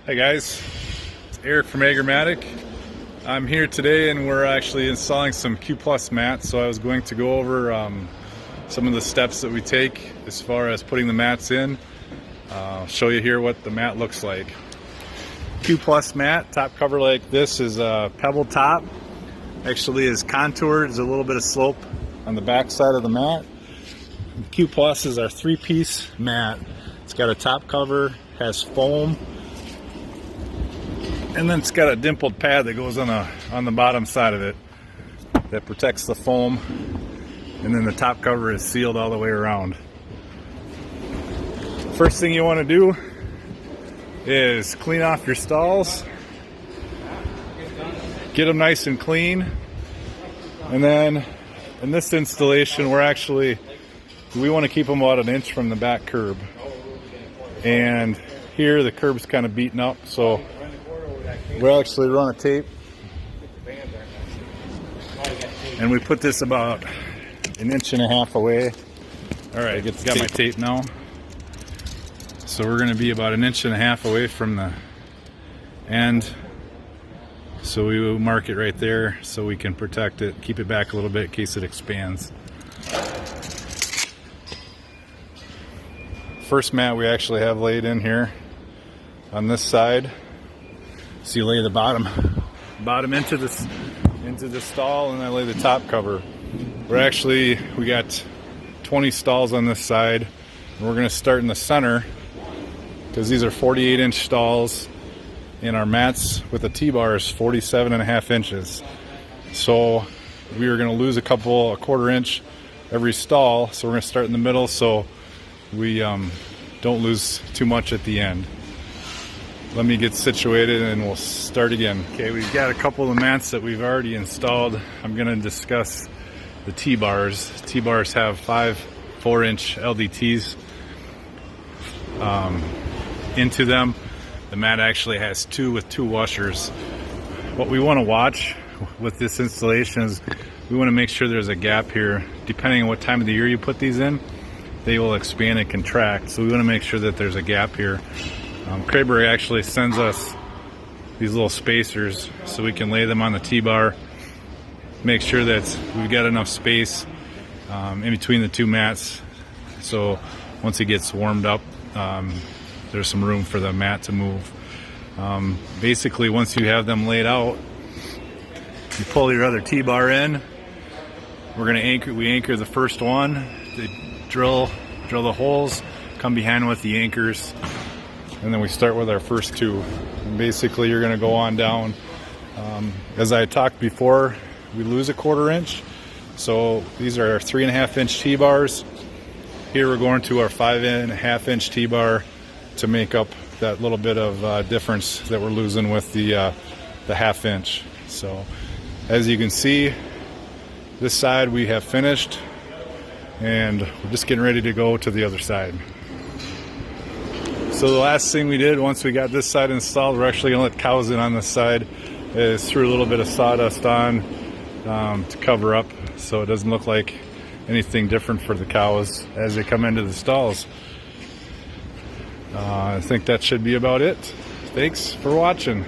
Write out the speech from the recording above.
Hey guys, it's Eric from Agrimatic. I'm here today and we're actually installing some Q Plus mats. So I was going to go over some of the steps that we take as far as putting the mats in. I'll show you here what the mat looks like. Q Plus mat, top cover like this, is a pebble top. Actually is contoured, there's a little bit of slope on the back side of the mat. Q Plus is our three-piece mat. It's got a top cover, has foam, and then it's got a dimpled pad that goes on the bottom side of it that protects the foam, and then the top cover is sealed all the way around. First thing you want to do is clean off your stalls, get them nice and clean, and then in this installation we want to keep them about an inch from the back curb, and here the curb's kind of beaten up, so we'll actually run a tape and we put this about an inch and a half away. Alright, got my tape now. So we're going to be about an inch and a half away from the end. So we will mark it right there so we can protect it, keep it back a little bit in case it expands. First mat we actually have laid in here on this side. So you lay the bottom into the stall, and I lay the top cover. We got 20 stalls on this side, and we're going to start in the center because these are 48-inch stalls, and our mats with the T-bar is 47.5 inches. So we are going to lose a quarter inch every stall. So we're going to start in the middle so we don't lose too much at the end. Let me get situated and we'll start again. Okay, we've got a couple of mats that we've already installed. I'm going to discuss the T-bars. T-bars have 5 4-inch LDTs into them. The mat actually has 2 with 2 washers. What we want to watch with this installation is we want to make sure there's a gap here. Depending on what time of the year you put these in, they will expand and contract. So we want to make sure that there's a gap here. KRAIBURG actually sends us these little spacers so we can lay them on the T-bar, make sure that we've got enough space in between the 2 mats, so once it gets warmed up there's some room for the mat to move. Basically, once you have them laid out, you pull your other T-bar in. We anchor the first one, drill the holes, come behind with the anchors, and then we start with our first 2. And basically you're going to go on down. As I talked before, we lose a quarter inch, so these are our 3.5-inch T-bars. Here we're going to our 5.5-inch T-bar to make up that little bit of difference that we're losing with the half-inch. So as you can see, this side we have finished, and we're just getting ready to go to the other side. So the last thing we did once we got this side installed, we're actually going to let cows in on this side, is threw a little bit of sawdust on to cover up so it doesn't look like anything different for the cows as they come into the stalls. I think that should be about it. Thanks for watching.